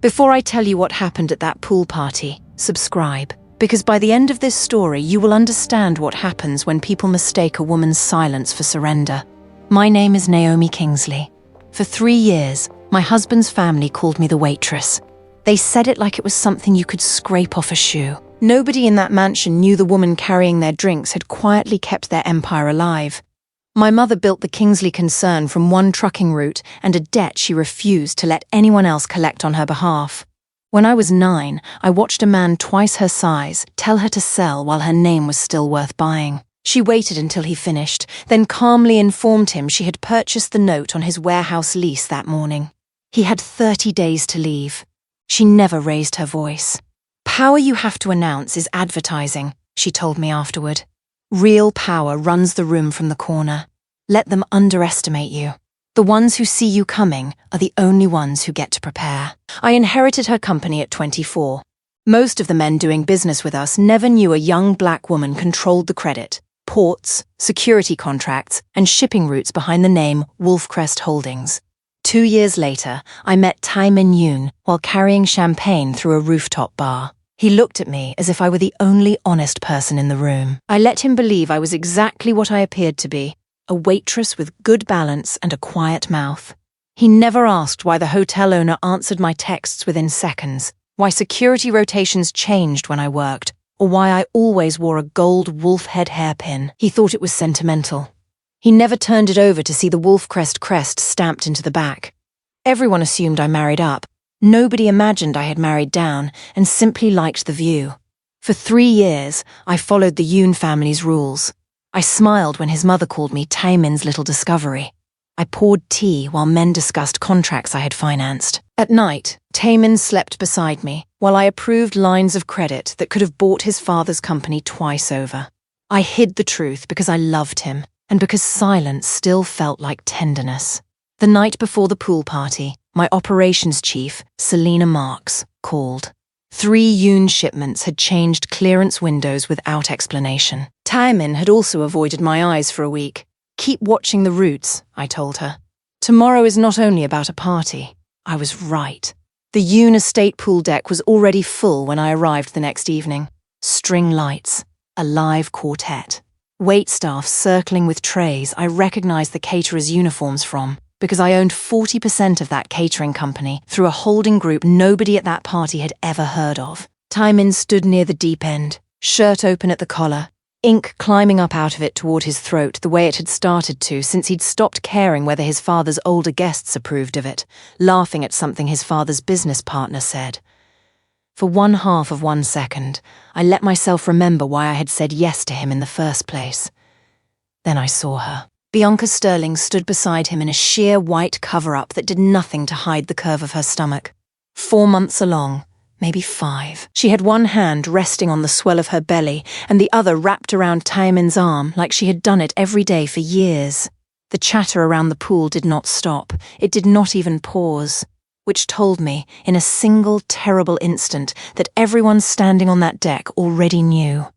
Before I tell you what happened at that pool party, subscribe, because by the end of this story you will understand what happens when people mistake a woman's silence for surrender. My name is Naomi Kingsley. For 3 years, my husband's family called me the waitress. They said it like it was something you could scrape off a shoe. Nobody in that mansion knew the woman carrying their drinks had quietly kept their empire alive. My mother built the Kingsley concern from one trucking route and a debt she refused to let anyone else collect on her behalf. When I was 9, I watched a man twice her size tell her to sell while her name was still worth buying. She waited until he finished, then calmly informed him she had purchased the note on his warehouse lease that morning. He had 30 days to leave. She never raised her voice. "Power you have to announce is advertising," she told me afterward. "Real power runs the room from the corner. Let them underestimate you. The ones who see you coming are the only ones who get to prepare." I inherited her company at 24. Most of the men doing business with us never knew a young black woman controlled the credit, ports, security contracts, and shipping routes behind the name Wolfcrest Holdings. 2 years later, I met Tae-min Yoon while carrying champagne through a rooftop bar. He looked at me as if I were the only honest person in the room. I let him believe I was exactly what I appeared to be, a waitress with good balance and a quiet mouth. He never asked why the hotel owner answered my texts within seconds, why security rotations changed when I worked, or why I always wore a gold wolf head hairpin. He thought it was sentimental. He never turned it over to see the Wolfcrest crest stamped into the back. Everyone assumed I married up. Nobody imagined I had married down and simply liked the view. For 3 years, I followed the Yoon family's rules. I smiled when his mother called me Tae-min's little discovery. I poured tea while men discussed contracts I had financed. At night, Tae-min slept beside me while I approved lines of credit that could have bought his father's company twice over. I hid the truth because I loved him, and because silence still felt like tenderness. The night before the pool party, my operations chief, Selena Marks, called. 3 Yoon shipments had changed clearance windows without explanation. Tae-min had also avoided my eyes for a week. "Keep watching the routes," I told her. Tomorrow is not only about a party. I was right. The Yoon estate pool deck was already full when I arrived the next evening. String lights, a live quartet. Waitstaff circling with trays I recognized the caterers' uniforms from, because I owned 40% of that catering company through a holding group nobody at that party had ever heard of. Tae-min stood near the deep end, shirt open at the collar, ink climbing up out of it toward his throat the way it had started to since he'd stopped caring whether his father's older guests approved of it, laughing at something his father's business partner said. For 1/2 of 1 second, I let myself remember why I had said yes to him in the first place. Then I saw her. Bianca Sterling stood beside him in a sheer white cover-up that did nothing to hide the curve of her stomach. 4 months along, maybe 5. She had one hand resting on the swell of her belly and the other wrapped around Tae-min's arm like she had done it every day for years. The chatter around the pool did not stop. It did not even pause, which told me, in a single terrible instant, that everyone standing on that deck already knew.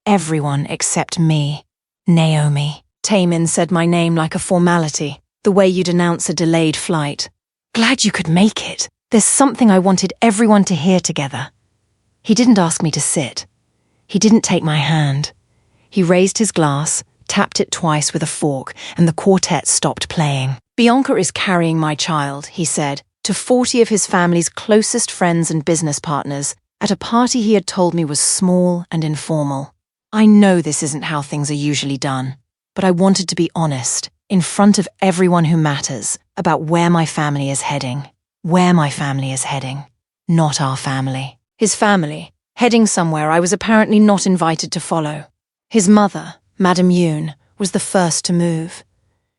Everyone except me. Naomi. Tae-min said my name like a formality, the way you'd announce a delayed flight. "Glad you could make it. There's something I wanted everyone to hear together." He didn't ask me to sit. He didn't take my hand. He raised his glass, tapped it twice with a fork, and the quartet stopped playing. "Bianca is carrying my child," he said, to 40 of his family's closest friends and business partners, at a party he had told me was small and informal. I know this isn't how things are usually done, but I wanted to be honest, in front of everyone who matters, about where my family is heading. Where my family is heading, not our family. His family, heading somewhere I was apparently not invited to follow. His mother, Madame Yoon, was the first to move.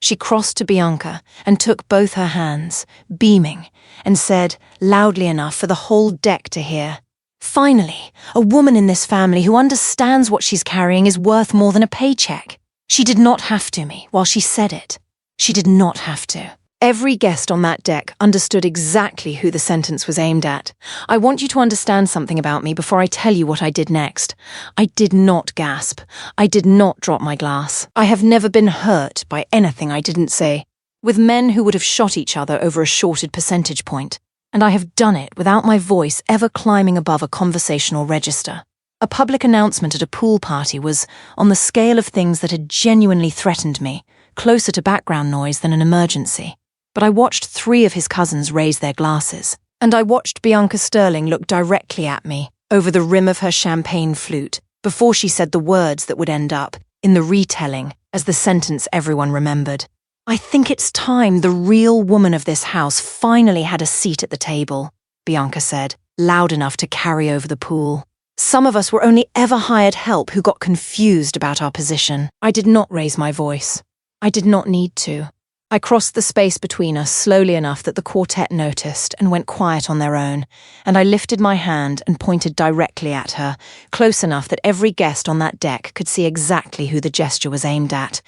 She crossed to Bianca and took both her hands, beaming, and said, loudly enough for the whole deck to hear, "Finally, a woman in this family who understands what she's carrying is worth more than a paycheck." She did not have to me while she said it. She did not have to. Every guest on that deck understood exactly who the sentence was aimed at. I want you to understand something about me before I tell you what I did next. I did not gasp. I did not drop my glass. I have never been hurt by anything I didn't say. With men who would have shot each other over a shorted percentage point. And I have done it without my voice ever climbing above a conversational register. A public announcement at a pool party was, on the scale of things that had genuinely threatened me, closer to background noise than an emergency. But I watched 3 of his cousins raise their glasses, and I watched Bianca Sterling look directly at me, over the rim of her champagne flute, before she said the words that would end up, in the retelling, as the sentence everyone remembered. I think it's time the real woman of this house finally had a seat at the table, Bianca said, loud enough to carry over the pool. Some of us were only ever hired help who got confused about our position. I did not raise my voice. I did not need to. I crossed the space between us slowly enough that the quartet noticed and went quiet on their own, and I lifted my hand and pointed directly at her, close enough that every guest on that deck could see exactly who the gesture was aimed at.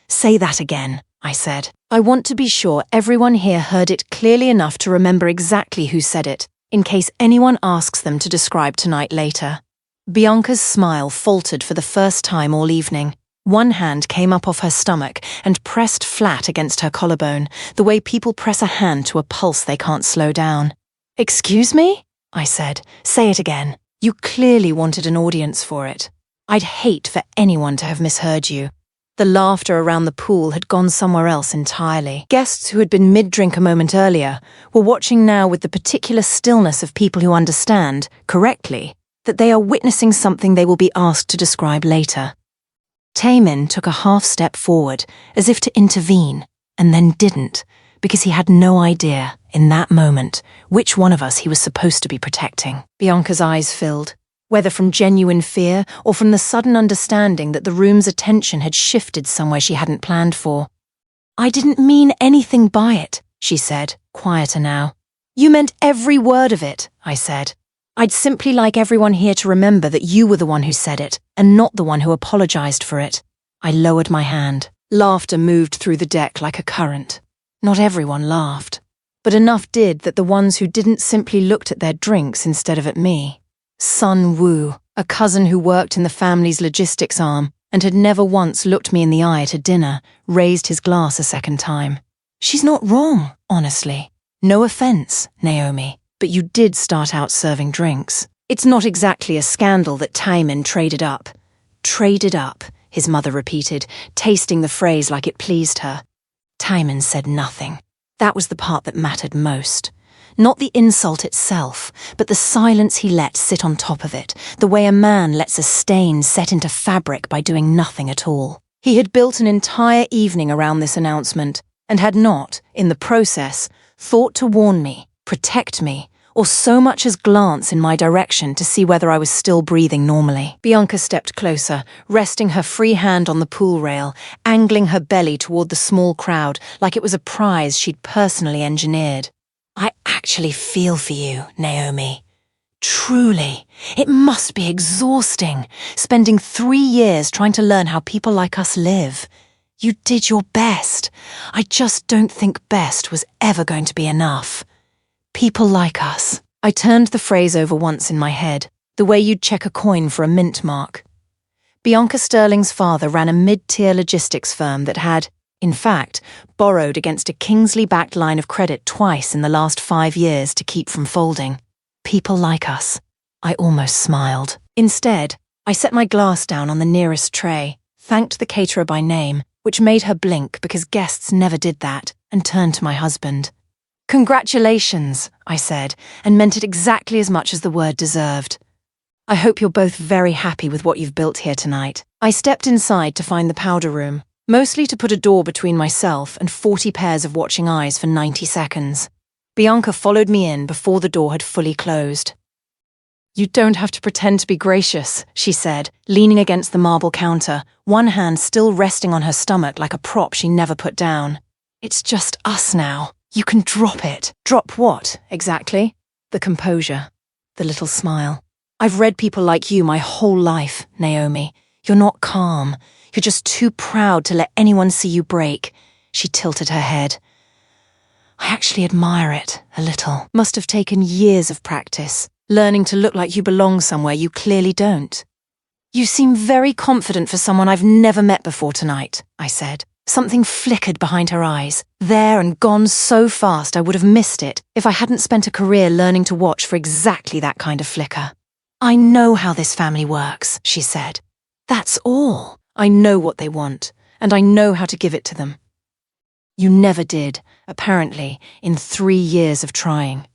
"Say that again," I said. "I want to be sure everyone here heard it clearly enough to remember exactly who said it, in case anyone asks them to describe tonight later." Bianca's smile faltered for the first time all evening. One hand came up off her stomach and pressed flat against her collarbone, the way people press a hand to a pulse they can't slow down. "Excuse me?" I said. "Say it again. You clearly wanted an audience for it. I'd hate for anyone to have misheard you." The laughter around the pool had gone somewhere else entirely. Guests who had been mid-drink a moment earlier were watching now with the particular stillness of people who understand, correctly, that they are witnessing something they will be asked to describe later. Tae-min took a half step forward, as if to intervene, and then didn't, because he had no idea, in that moment, which one of us he was supposed to be protecting. Bianca's eyes filled, whether from genuine fear or from the sudden understanding that the room's attention had shifted somewhere she hadn't planned for. "I didn't mean anything by it," she said, quieter now. "You meant every word of it," I said. "I'd simply like everyone here to remember that you were the one who said it, and not the one who apologized for it." I lowered my hand. Laughter moved through the deck like a current. Not everyone laughed, but enough did that the ones who didn't simply looked at their drinks instead of at me. Sun Woo, a cousin who worked in the family's logistics arm and had never once looked me in the eye at a dinner, raised his glass a second time. "She's not wrong, honestly. No offense, Naomi. But you did start out serving drinks. It's not exactly a scandal that Tae-min traded up." "Traded up," his mother repeated, tasting the phrase like it pleased her. Tae-min said nothing. That was the part that mattered most. Not the insult itself, but the silence he let sit on top of it, the way a man lets a stain set into fabric by doing nothing at all. He had built an entire evening around this announcement, and had not, in the process, thought to warn me, protect me, or so much as glance in my direction to see whether I was still breathing normally. Bianca stepped closer, resting her free hand on the pool rail, angling her belly toward the small crowd like it was a prize she'd personally engineered. "I actually feel for you, Naomi. Truly, it must be exhausting, spending 3 years trying to learn how people like us live. You did your best. I just don't think best was ever going to be enough. People like us." I turned the phrase over once in my head, the way you'd check a coin for a mint mark. Bianca Sterling's father ran a mid-tier logistics firm that had, in fact, borrowed against a Kingsley-backed line of credit twice in the last 5 years to keep from folding. People like us. I almost smiled. Instead, I set my glass down on the nearest tray, thanked the caterer by name, which made her blink because guests never did that, and turned to my husband. "Congratulations," I said, and meant it exactly as much as the word deserved. "I hope you're both very happy with what you've built here tonight." I stepped inside to find the powder room, mostly to put a door between myself and 40 pairs of watching eyes for 90 seconds. Bianca followed me in before the door had fully closed. "You don't have to pretend to be gracious," she said, leaning against the marble counter, one hand still resting on her stomach like a prop she never put down. "It's just us now. You can drop it." "Drop what, exactly?" "The composure." The little smile. "I've read people like you my whole life, Naomi. You're not calm. You're just too proud to let anyone see you break." She tilted her head. "I actually admire it, a little. Must have taken years of practice, learning to look like you belong somewhere you clearly don't." "You seem very confident for someone I've never met before tonight," I said. Something flickered behind her eyes, there and gone so fast I would have missed it if I hadn't spent a career learning to watch for exactly that kind of flicker. "I know how this family works," she said. "That's all. I know what they want, and I know how to give it to them." "You never did, apparently, in 3 years of trying."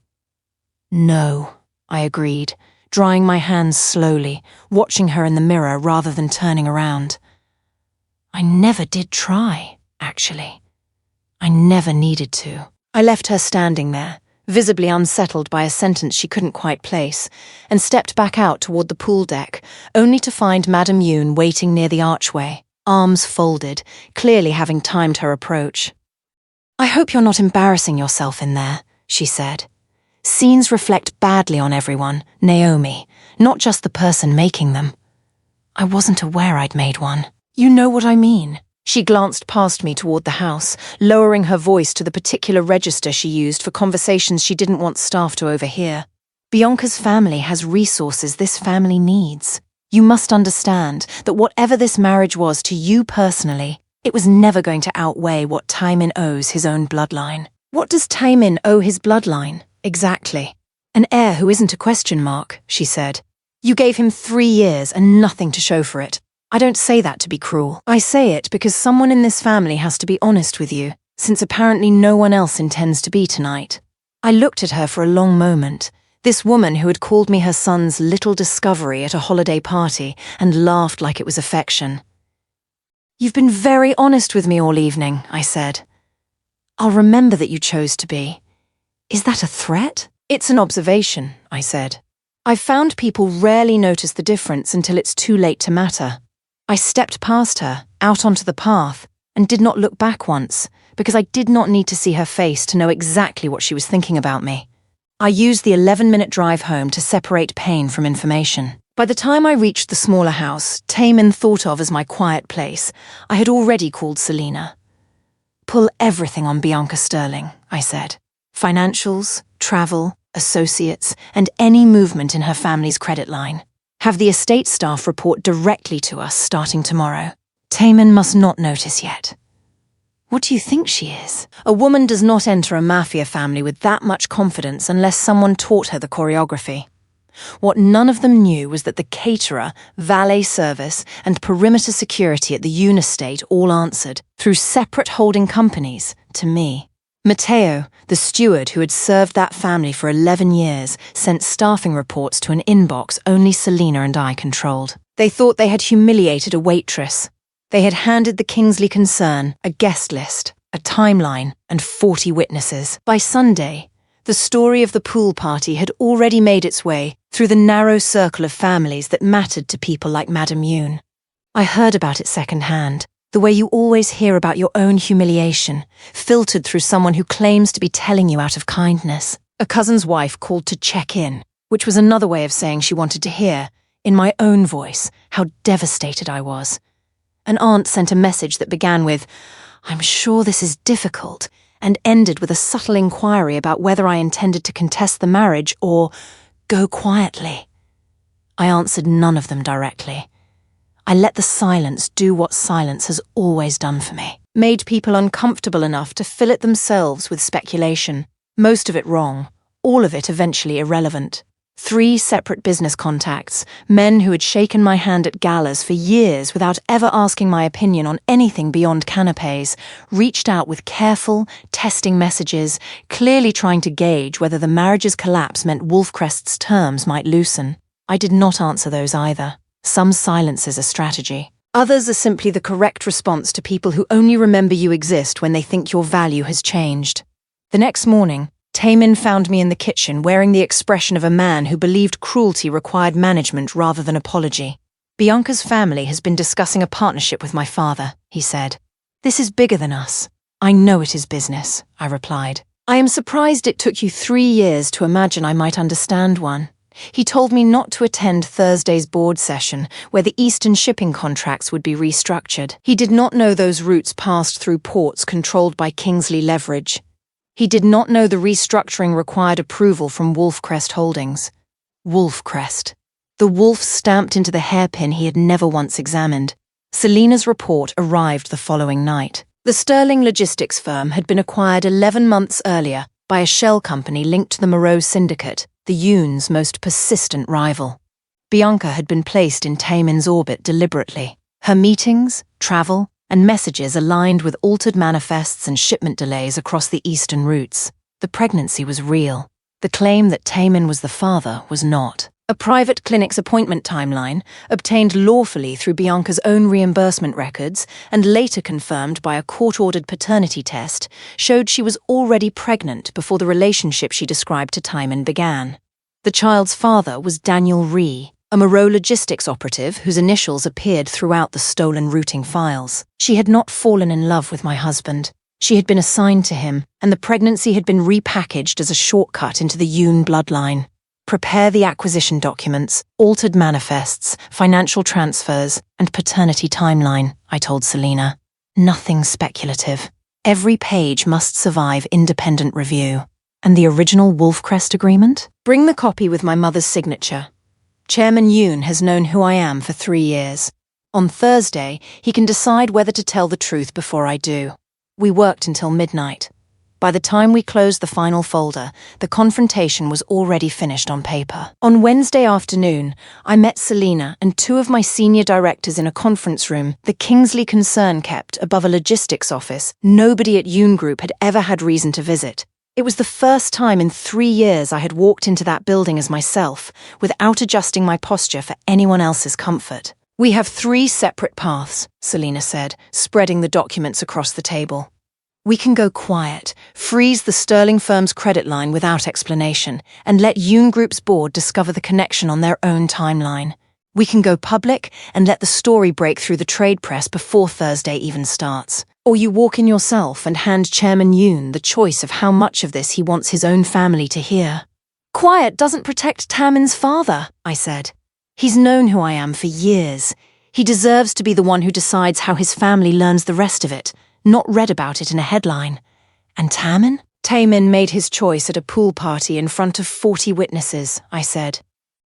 "No," I agreed, drying my hands slowly, watching her in the mirror rather than turning around. "I never did try, actually. I never needed to." I left her standing there, visibly unsettled by a sentence she couldn't quite place, and stepped back out toward the pool deck, only to find Madame Yoon waiting near the archway, arms folded, clearly having timed her approach. "I hope you're not embarrassing yourself in there," she said. "Scenes reflect badly on everyone, Naomi, not just the person making them." I wasn't aware I'd made one. "You know what I mean." She glanced past me toward the house, lowering her voice to the particular register she used for conversations she didn't want staff to overhear. "Bianca's family has resources this family needs. You must understand that whatever this marriage was to you personally, it was never going to outweigh what Tae-min owes his own bloodline." "What does Tae-min owe his bloodline, exactly?" "An heir who isn't a question mark," she said. "You gave him 3 years and nothing to show for it. I don't say that to be cruel. I say it because someone in this family has to be honest with you, since apparently no one else intends to be tonight." I looked at her for a long moment, this woman who had called me her son's little discovery at a holiday party and laughed like it was affection. "You've been very honest with me all evening," I said. "I'll remember that you chose to be." "Is that a threat?" "It's an observation," I said. "I've found people rarely notice the difference until it's too late to matter." I stepped past her, out onto the path, and did not look back once, because I did not need to see her face to know exactly what she was thinking about me. I used the 11-minute drive home to separate pain from information. By the time I reached the smaller house, Tae-min thought of as my quiet place, I had already called Selena. "Pull everything on Bianca Sterling," I said. "Financials, travel, associates, and any movement in her family's credit line. Have the estate staff report directly to us starting tomorrow. Tae-min must not notice yet." "What do you think she is?" "A woman does not enter a Mafia family with that much confidence unless someone taught her the choreography." What none of them knew was that the caterer, valet service, and perimeter security at the Yoon estate all answered, through separate holding companies, to me. Mateo, the steward who had served that family for 11 years, sent staffing reports to an inbox only Selena and I controlled. They thought they had humiliated a waitress. They had handed the Kingsley concern a guest list, a timeline, and 40 witnesses. By Sunday, the story of the pool party had already made its way through the narrow circle of families that mattered to people like Madame Yoon. I heard about it secondhand, the way you always hear about your own humiliation, filtered through someone who claims to be telling you out of kindness. A cousin's wife called to check in, which was another way of saying she wanted to hear, in my own voice, how devastated I was. An aunt sent a message that began with, "I'm sure this is difficult," and ended with a subtle inquiry about whether I intended to contest the marriage or go quietly. I answered none of them directly. I let the silence do what silence has always done for me. Made people uncomfortable enough to fill it themselves with speculation. Most of it wrong, all of it eventually irrelevant. 3 separate business contacts, men who had shaken my hand at galas for years without ever asking my opinion on anything beyond canapes, reached out with careful, testing messages, clearly trying to gauge whether the marriage's collapse meant Wolfcrest's terms might loosen. I did not answer those either. Some silence is a strategy. Others are simply the correct response to people who only remember you exist when they think your value has changed. The next morning, Tae-min found me in the kitchen wearing the expression of a man who believed cruelty required management rather than apology. "Bianca's family has been discussing a partnership with my father," he said. "This is bigger than us." "I know it is business," I replied. "I am surprised it took you 3 years to imagine I might understand one." He told me not to attend Thursday's board session, where the Eastern shipping contracts would be restructured. He did not know those routes passed through ports controlled by Kingsley leverage. He did not know the restructuring required approval from Wolfcrest Holdings. Wolfcrest. The wolf stamped into the hairpin he had never once examined. Selena's report arrived the following night. The Sterling logistics firm had been acquired 11 months earlier by a shell company linked to the Moreau syndicate, the Yoon's most persistent rival. Bianca had been placed in Tae-min's orbit deliberately. Her meetings, travel, and messages aligned with altered manifests and shipment delays across the eastern routes. The pregnancy was real. The claim that Tae-min was the father was not. A private clinic's appointment timeline, obtained lawfully through Bianca's own reimbursement records and later confirmed by a court-ordered paternity test, showed she was already pregnant before the relationship she described to Tae-min began. The child's father was Daniel Rhee, a Moreau logistics operative whose initials appeared throughout the stolen routing files. She had not fallen in love with my husband. She had been assigned to him, and the pregnancy had been repackaged as a shortcut into the Yoon bloodline. Prepare the acquisition documents, altered manifests, financial transfers, and paternity timeline, I told Selena. Nothing speculative. Every page must survive independent review. And the original Wolfcrest agreement? Bring the copy with my mother's signature. Chairman Yoon has known who I am for 3 years. On Thursday, he can decide whether to tell the truth before I do. We worked until midnight. By the time we closed the final folder, the confrontation was already finished on paper. On Wednesday afternoon, I met Selena and 2 of my senior directors in a conference room the Kingsley concern kept above a logistics office nobody at Yoon Group had ever had reason to visit. It was the first time in 3 years I had walked into that building as myself, without adjusting my posture for anyone else's comfort. We have 3 separate paths, Selena said, spreading the documents across the table. We can go quiet, freeze the Sterling firm's credit line without explanation, and let Yoon Group's board discover the connection on their own timeline. We can go public and let the story break through the trade press before Thursday even starts. Or you walk in yourself and hand Chairman Yoon the choice of how much of this he wants his own family to hear. Quiet doesn't protect Tae-min's father, I said. He's known who I am for years. He deserves to be the one who decides how his family learns the rest of it, not read about it in a headline. And Tae-min? Tae-min made his choice at a pool party in front of 40 witnesses, I said.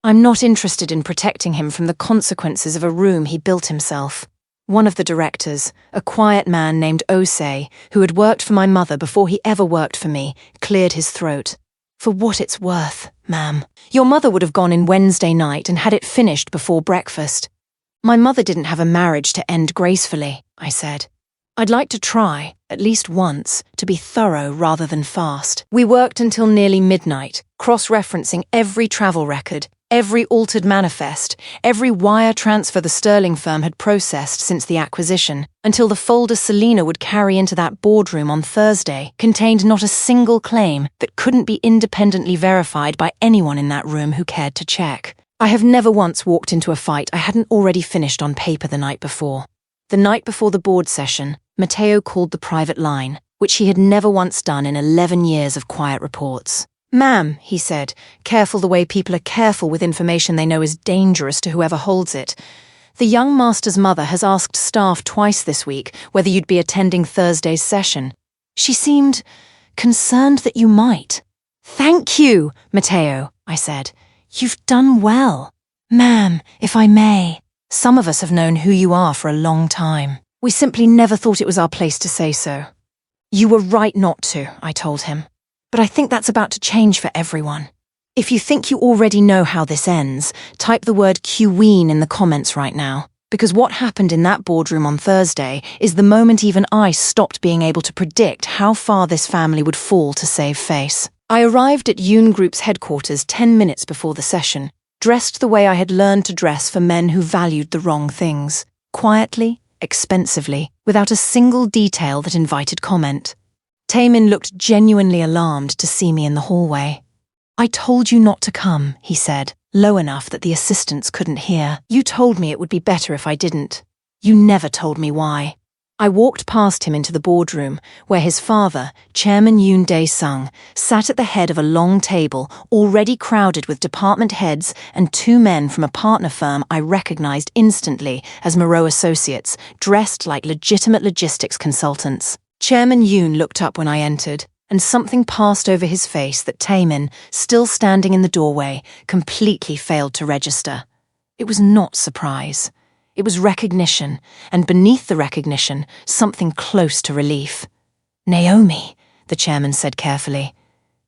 I'm not interested in protecting him from the consequences of a room he built himself. One of the directors, a quiet man named Osei, who had worked for my mother before he ever worked for me, cleared his throat. For what it's worth, ma'am. Your mother would have gone in Wednesday night and had it finished before breakfast. My mother didn't have a marriage to end gracefully, I said. I'd like to try, at least once, to be thorough rather than fast. We worked until nearly midnight, cross-referencing every travel record, every altered manifest, every wire transfer the Sterling firm had processed since the acquisition, until the folder Selena would carry into that boardroom on Thursday contained not a single claim that couldn't be independently verified by anyone in that room who cared to check. I have never once walked into a fight I hadn't already finished on paper the night before. The night before the board session, Mateo called the private line, which he had never once done in 11 years of quiet reports. Ma'am, he said, careful the way people are careful with information they know is dangerous to whoever holds it. The young master's mother has asked staff twice this week whether you'd be attending Thursday's session. She seemed concerned that you might. Thank you, Mateo, I said. You've done well. Ma'am, if I may, some of us have known who you are for a long time. We simply never thought it was our place to say so. You were right not to, I told him. But I think that's about to change for everyone. If you think you already know how this ends, type the word Queen in the comments right now. Because what happened in that boardroom on Thursday is the moment even I stopped being able to predict how far this family would fall to save face. I arrived at Yoon Group's headquarters 10 minutes before the session, dressed the way I had learned to dress for men who valued the wrong things. Quietly, expensively, without a single detail that invited comment. Tae-min looked genuinely alarmed to see me in the hallway. I told you not to come, he said, low enough that the assistants couldn't hear. You told me it would be better if I didn't. You never told me why. I walked past him into the boardroom, where his father, Chairman Yoon Dae-sung, sat at the head of a long table already crowded with department heads and 2 men from a partner firm I recognized instantly as Moreau associates, dressed like legitimate logistics consultants. Chairman Yoon looked up when I entered, and something passed over his face that Tae-min, still standing in the doorway, completely failed to register. It was not surprise. It was recognition, and beneath the recognition, something close to relief. "Naomi," the chairman said carefully,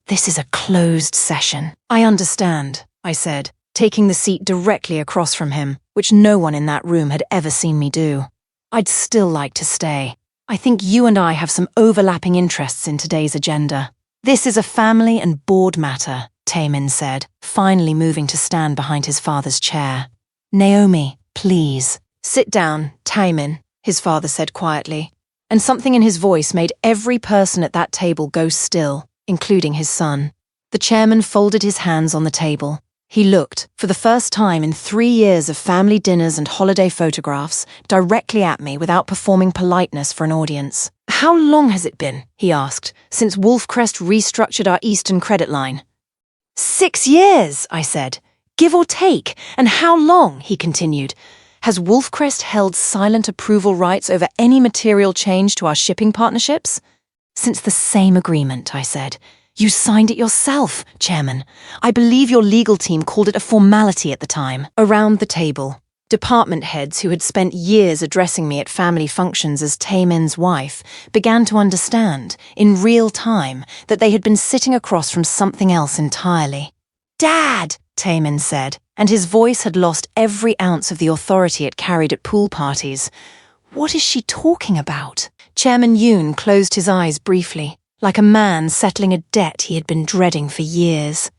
"this is a closed session." "I understand," I said, taking the seat directly across from him, which no one in that room had ever seen me do. "I'd still like to stay. I think you and I have some overlapping interests in today's agenda." "This is a family and board matter," Tae-min said, finally moving to stand behind his father's chair. "Naomi, please." "Sit down, Tae-min," his father said quietly, and something in his voice made every person at that table go still, including his son. The chairman folded his hands on the table. He looked, for the first time in 3 years of family dinners and holiday photographs, directly at me without performing politeness for an audience. "How long has it been," he asked, "since Wolfcrest restructured our Eastern credit line?" "6 years," I said. "Give or take. And how long," he continued, "has Wolfcrest held silent approval rights over any material change to our shipping partnerships?" "Since the same agreement," I said. "You signed it yourself, Chairman. I believe your legal team called it a formality at the time." Around the table, department heads who had spent years addressing me at family functions as Tae-min's wife began to understand, in real time, that they had been sitting across from something else entirely. "Dad," Tae-min said, and his voice had lost every ounce of the authority it carried at pool parties. "What is she talking about?" Chairman Yoon closed his eyes briefly, like a man settling a debt he had been dreading for years.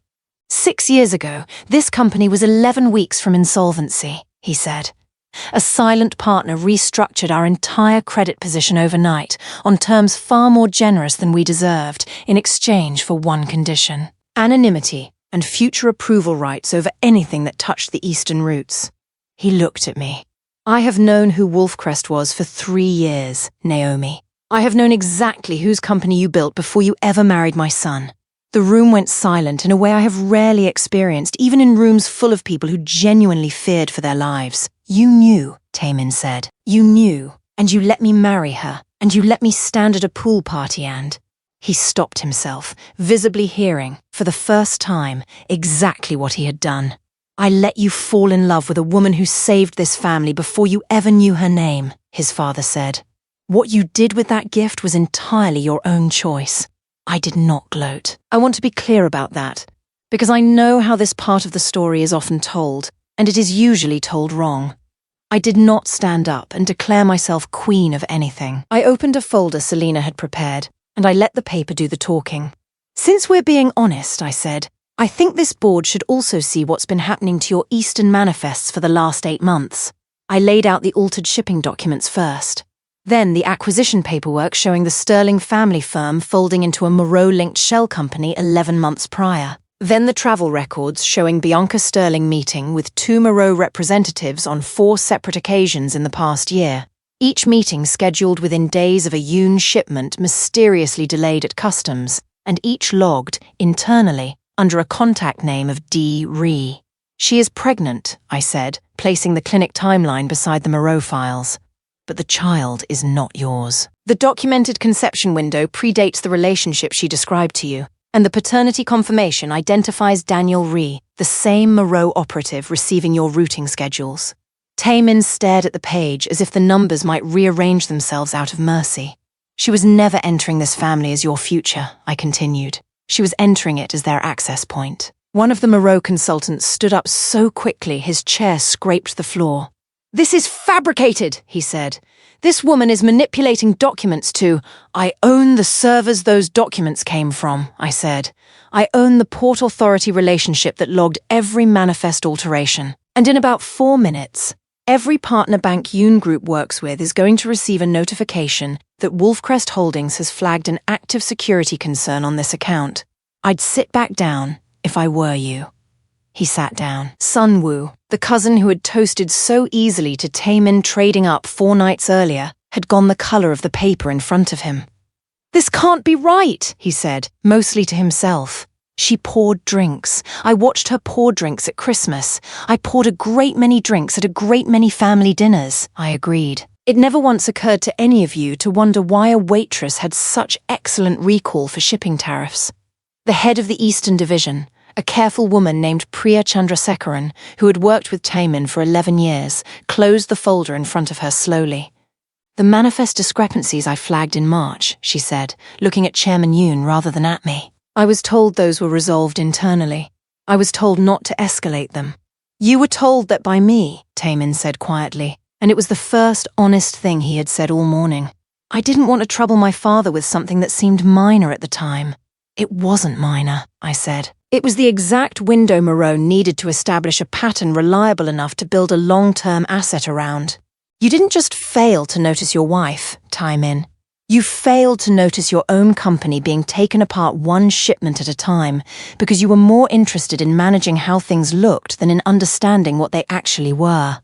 "6 years ago, this company was 11 weeks from insolvency," he said. "A silent partner restructured our entire credit position overnight, on terms far more generous than we deserved, in exchange for one condition: anonymity and future approval rights over anything that touched the Eastern routes." He looked at me. "I have known who Wolfcrest was for 3 years, Naomi. I have known exactly whose company you built before you ever married my son." The room went silent in a way I have rarely experienced, even in rooms full of people who genuinely feared for their lives. "You knew," Tae-min said. "You knew, and you let me marry her, and you let me stand at a pool party and—" He stopped himself, visibly hearing, for the first time, exactly what he had done. "I let you fall in love with a woman who saved this family before you ever knew her name," his father said. "What you did with that gift was entirely your own choice." I did not gloat. I want to be clear about that, because I know how this part of the story is often told, and it is usually told wrong. I did not stand up and declare myself queen of anything. I opened a folder Selena had prepared, and I let the paper do the talking. "Since we're being honest," I said, "I think this board should also see what's been happening to your Eastern manifests for the last 8 months. I laid out the altered shipping documents first. Then the acquisition paperwork showing the Sterling family firm folding into a Moreau-linked shell company 11 months prior. Then the travel records showing Bianca Sterling meeting with 2 Moreau representatives on 4 separate occasions in the past year. Each meeting scheduled within days of a Yoon shipment mysteriously delayed at customs, and each logged, internally, under a contact name of D. Ree. She is pregnant, I said, placing the clinic timeline beside the Moreau files. But the child is not yours. The documented conception window predates the relationship she described to you, and the paternity confirmation identifies Daniel Ree, the same Moreau operative receiving your routing schedules. Tae-min stared at the page as if the numbers might rearrange themselves out of mercy. She was never entering this family as your future, I continued. She was entering it as their access point. One of the Moreau consultants stood up so quickly his chair scraped the floor. "This is fabricated," he said. "This woman is manipulating documents to—" "I own the servers those documents came from," I said. "I own the Port Authority relationship that logged every manifest alteration. And in about 4 minutes, every partner bank Yoon Group works with is going to receive a notification that Wolfcrest Holdings has flagged an active security concern on this account. I'd sit back down if I were you." He sat down. Sun-woo, the cousin who had toasted so easily to Tae-min trading up 4 nights earlier, had gone the color of the paper in front of him. "This can't be right," he said, mostly to himself. "She poured drinks. I watched her pour drinks at Christmas. I poured a great many drinks at a great many family dinners," I agreed. "It never once occurred to any of you to wonder why a waitress had such excellent recall for shipping tariffs. The head of the Eastern Division, A careful woman named Priya Chandrasekaran, who had worked with Tae-min for 11 years, closed the folder in front of her slowly. "The manifest discrepancies I flagged in March," she said, looking at Chairman Yoon rather than at me. "I was told those were resolved internally. I was told not to escalate them." "You were told that by me," Tae-min said quietly, and it was the first honest thing he had said all morning. "I didn't want to trouble my father with something that seemed minor at the time." "It wasn't minor," I said. "It was the exact window Moreau needed to establish a pattern reliable enough to build a long-term asset around. You didn't just fail to notice your wife, Tae-min. You failed to notice your own company being taken apart one shipment at a time because you were more interested in managing how things looked than in understanding what they actually were."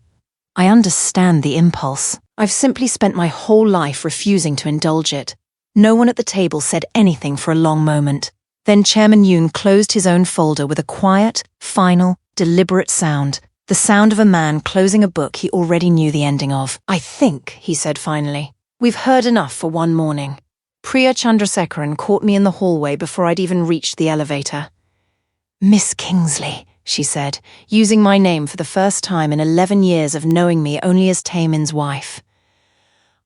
I understand the impulse. I've simply spent my whole life refusing to indulge it. No one at the table said anything for a long moment. Then Chairman Yoon closed his own folder with a quiet, final, deliberate sound. The sound of a man closing a book he already knew the ending of. "I think," he said finally, "we've heard enough for one morning." Priya Chandrasekaran caught me in the hallway before I'd even reached the elevator. "Miss Kingsley," she said, using my name for the first time in 11 years of knowing me only as Tae-min's wife.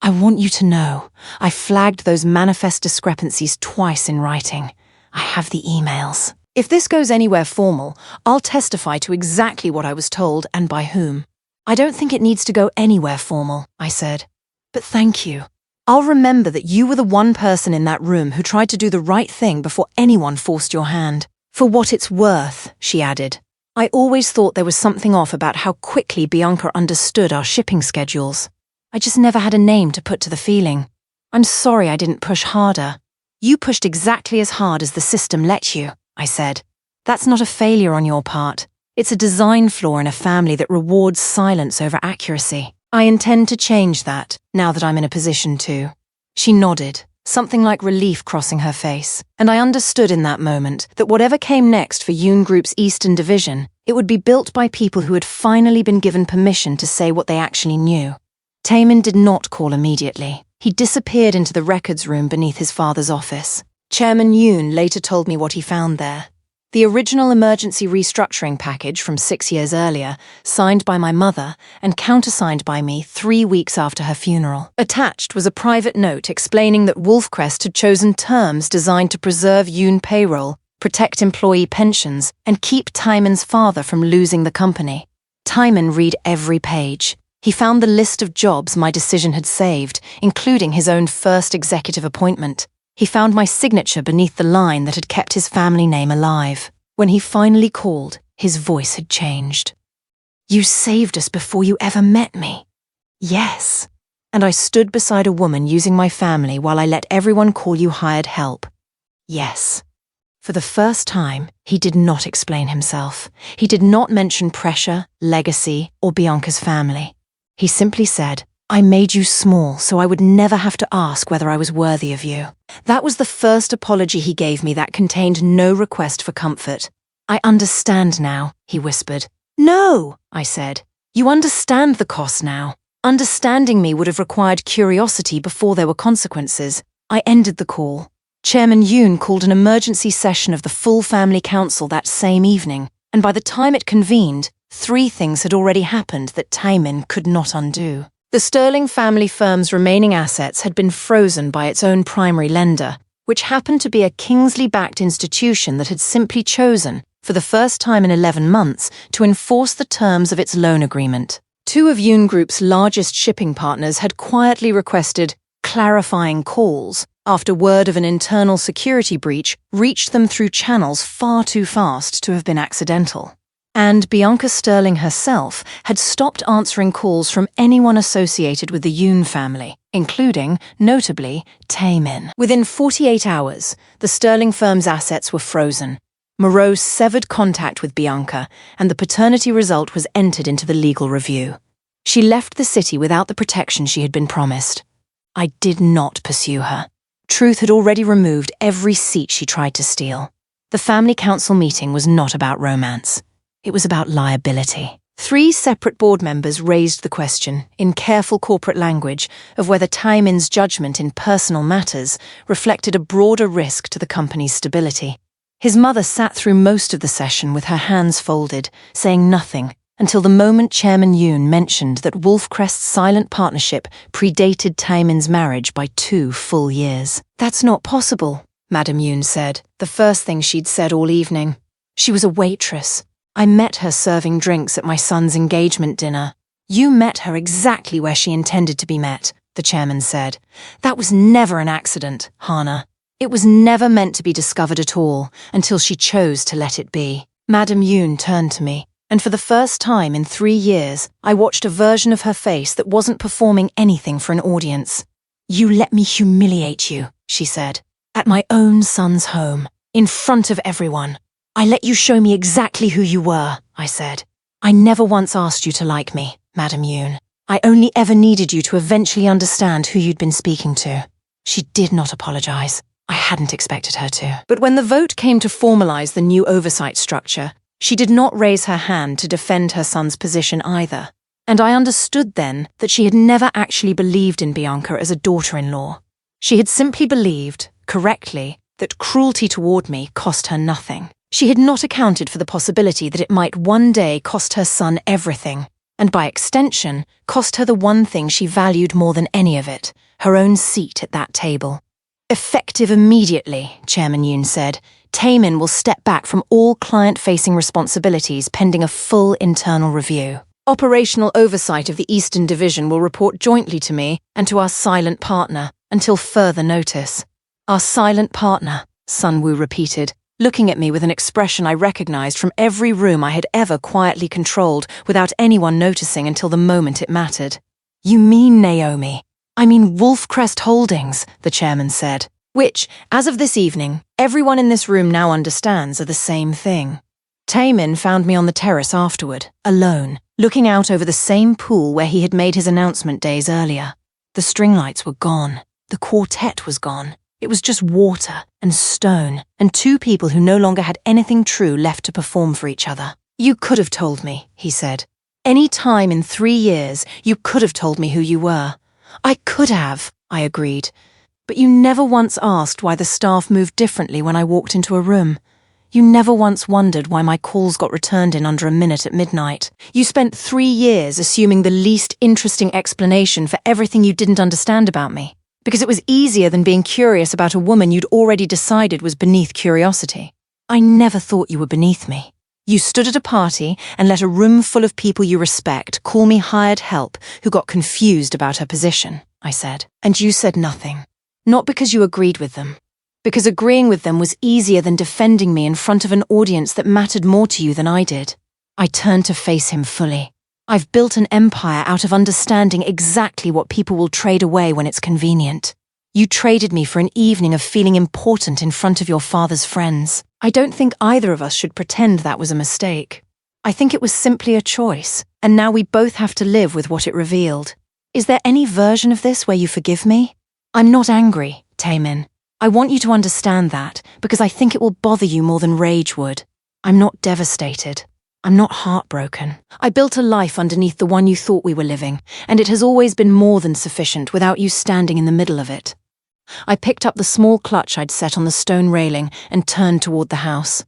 "I want you to know, I flagged those manifest discrepancies twice in writing. I have the emails. If this goes anywhere formal, I'll testify to exactly what I was told and by whom." "I don't think it needs to go anywhere formal," I said. "But thank you. I'll remember that you were the one person in that room who tried to do the right thing before anyone forced your hand." "For what it's worth," she added, "I always thought there was something off about how quickly Bianca understood our shipping schedules. I just never had a name to put to the feeling. I'm sorry I didn't push harder." "You pushed exactly as hard as the system let you," I said. "That's not a failure on your part. It's a design flaw in a family that rewards silence over accuracy. I intend to change that, now that I'm in a position to." She nodded, something like relief crossing her face, and I understood in that moment that whatever came next for Yoon Group's Eastern Division, it would be built by people who had finally been given permission to say what they actually knew. Tae-min did not call immediately. He disappeared into the records room beneath his father's office. Chairman Yoon later told me what he found there. The original emergency restructuring package from 6 years earlier, signed by my mother and countersigned by me 3 weeks after her funeral. Attached was a private note explaining that Wolfcrest had chosen terms designed to preserve Yoon payroll, protect employee pensions, and keep Tae-min's father from losing the company. Tae-min read every page. He found the list of jobs my decision had saved, including his own first executive appointment. He found my signature beneath the line that had kept his family name alive. When he finally called, his voice had changed. "You saved us before you ever met me." "Yes." "And I stood beside a woman using my family while I let everyone call you hired help." "Yes." For the first time, he did not explain himself. He did not mention pressure, legacy, or Bianca's family. He simply said, "I made you small so I would never have to ask whether I was worthy of you." That was the first apology he gave me that contained no request for comfort. "I understand now," he whispered. "No," I said. "You understand the cost now. Understanding me would have required curiosity before there were consequences." I ended the call. Chairman Yoon called an emergency session of the full family council that same evening, and by the time it convened, 3 things had already happened that Tae-min could not undo. The Sterling family firm's remaining assets had been frozen by its own primary lender, which happened to be a Kingsley-backed institution that had simply chosen, for the first time in 11 months, to enforce the terms of its loan agreement. 2 of Yoon Group's largest shipping partners had quietly requested clarifying calls after word of an internal security breach reached them through channels far too fast to have been accidental. And Bianca Sterling herself had stopped answering calls from anyone associated with the Yoon family, including, notably, Tae-min. Within 48 hours, the Sterling firm's assets were frozen. Moreau severed contact with Bianca, and the paternity result was entered into the legal review. She left the city without the protection she had been promised. I did not pursue her. Truth had already removed every seat she tried to steal. The family council meeting was not about romance. It was about liability. 3 separate board members raised the question, in careful corporate language, of whether Tae-min's judgment in personal matters reflected a broader risk to the company's stability. His mother sat through most of the session with her hands folded, saying nothing, until the moment Chairman Yoon mentioned that Wolfcrest's silent partnership predated Tae-min's marriage by 2 full years. "That's not possible," Madam Yoon said, the first thing she'd said all evening. "She was a waitress. I met her serving drinks at my son's engagement dinner." "You met her exactly where she intended to be met," the chairman said. "That was never an accident, Hana. It was never meant to be discovered at all, until she chose to let it be." Madam Yoon turned to me, and for the first time in 3 years, I watched a version of her face that wasn't performing anything for an audience. "You let me humiliate you," she said, "at my own son's home, in front of everyone. I let you show me exactly who you were," I said. "I never once asked you to like me, Madam Yoon. I only ever needed you to eventually understand who you'd been speaking to." She did not apologize. I hadn't expected her to. But when the vote came to formalize the new oversight structure, she did not raise her hand to defend her son's position either. And I understood then that she had never actually believed in Bianca as a daughter-in-law. She had simply believed, correctly, that cruelty toward me cost her nothing. She had not accounted for the possibility that it might one day cost her son everything, and by extension, cost her the one thing she valued more than any of it, her own seat at that table. "Effective immediately," Chairman Yoon said, "Tae-min will step back from all client-facing responsibilities pending a full internal review. Operational oversight of the Eastern Division will report jointly to me and to our silent partner, until further notice." "Our silent partner," Sun-woo repeated, looking at me with an expression I recognized from every room I had ever quietly controlled without anyone noticing until the moment it mattered. "You mean Naomi? I mean Wolfcrest Holdings," the chairman said, which, as of this evening, everyone in this room now understands are the same thing. Tae-min found me on the terrace afterward, alone, looking out over the same pool where he had made his announcement days earlier. The string lights were gone. The quartet was gone. It was just water and stone and 2 people who no longer had anything true left to perform for each other. "You could have told me," he said. "Any time in 3 years, you could have told me who you were." "I could have," I agreed. "But you never once asked why the staff moved differently when I walked into a room. You never once wondered why my calls got returned in under a minute at midnight. You spent 3 years assuming the least interesting explanation for everything you didn't understand about me, because it was easier than being curious about a woman you'd already decided was beneath curiosity. I never thought you were beneath me. You stood at a party and let a room full of people you respect call me hired help who got confused about her position," I said. "And you said nothing. Not because you agreed with them. Because agreeing with them was easier than defending me in front of an audience that mattered more to you than I did." I turned to face him fully. "I've built an empire out of understanding exactly what people will trade away when it's convenient. You traded me for an evening of feeling important in front of your father's friends. I don't think either of us should pretend that was a mistake. I think it was simply a choice, and now we both have to live with what it revealed. Is there any version of this where you forgive me? I'm not angry, Tae-min. I want you to understand that, because I think it will bother you more than rage would. I'm not devastated. I'm not heartbroken. I built a life underneath the one you thought we were living, and it has always been more than sufficient without you standing in the middle of it." I picked up the small clutch I'd set on the stone railing and turned toward the house.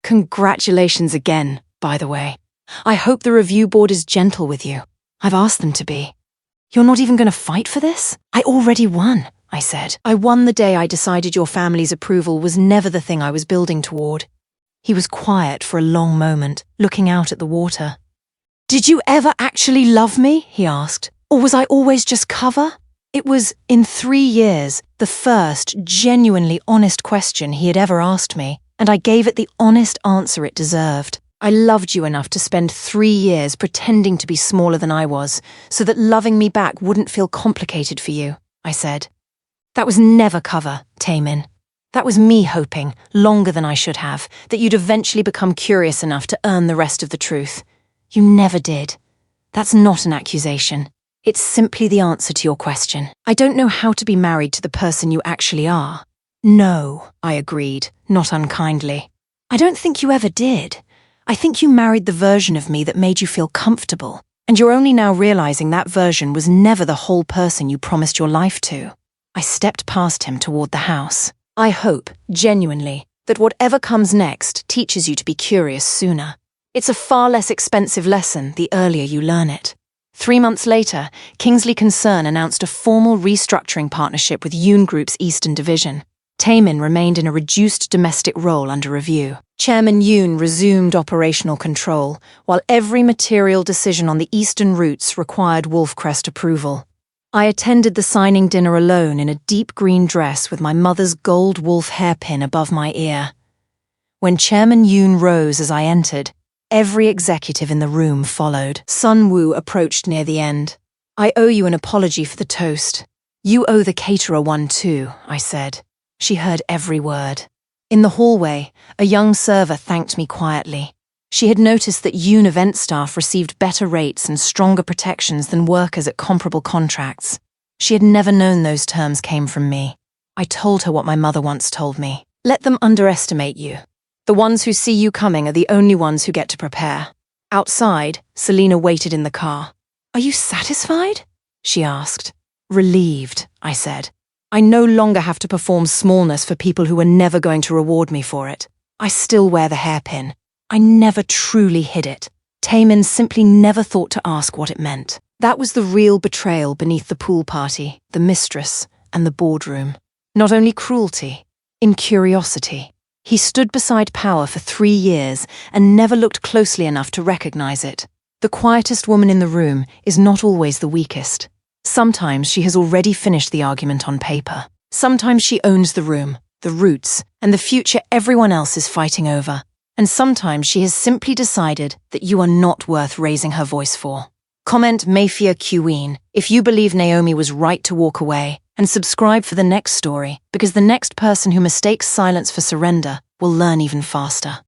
"Congratulations again, by the way. I hope the review board is gentle with you. I've asked them to be." "You're not even going to fight for this?" "I already won," I said. "I won the day I decided your family's approval was never the thing I was building toward." He was quiet for a long moment, looking out at the water. "Did you ever actually love me?" he asked. "Or was I always just cover?" It was, in 3 years, the first genuinely honest question he had ever asked me, and I gave it the honest answer it deserved. "I loved you enough to spend 3 years pretending to be smaller than I was, so that loving me back wouldn't feel complicated for you," I said. "That was never cover, Tae-min. That was me hoping, longer than I should have, that you'd eventually become curious enough to earn the rest of the truth. You never did. That's not an accusation. It's simply the answer to your question. I don't know how to be married to the person you actually are." "No," I agreed, not unkindly. "I don't think you ever did. I think you married the version of me that made you feel comfortable, and you're only now realizing that version was never the whole person you promised your life to." I stepped past him toward the house. I hope, genuinely, that whatever comes next teaches you to be curious sooner. It's a far less expensive lesson the earlier you learn it. 3 months later, Kingsley Concern announced a formal restructuring partnership with Yoon Group's Eastern Division. Tae-min remained in a reduced domestic role under review. Chairman Yoon resumed operational control, while every material decision on the eastern routes required Wolfcrest approval. I attended the signing dinner alone in a deep green dress with my mother's gold wolf hairpin above my ear. When Chairman Yoon rose as I entered, every executive in the room followed. Sun Woo approached near the end. "I owe you an apology for the toast. You owe the caterer one too," I said. She heard every word. In the hallway, a young server thanked me quietly. She had noticed that Yoon event staff received better rates and stronger protections than workers at comparable contracts. She had never known those terms came from me. I told her what my mother once told me. "Let them underestimate you. The ones who see you coming are the only ones who get to prepare." Outside, Selena waited in the car. "Are you satisfied?" she asked. "Relieved," I said. "I no longer have to perform smallness for people who are never going to reward me for it. I still wear the hairpin. I never truly hid it. Tae-min simply never thought to ask what it meant." That was the real betrayal beneath the pool party, the mistress, and the boardroom. Not only cruelty, incuriosity. He stood beside power for 3 years and never looked closely enough to recognize it. The quietest woman in the room is not always the weakest. Sometimes she has already finished the argument on paper. Sometimes she owns the room, the roots, and the future everyone else is fighting over. And sometimes she has simply decided that you are not worth raising her voice for. Comment Mafia Queen if you believe Naomi was right to walk away, and subscribe for the next story, because the next person who mistakes silence for surrender will learn even faster.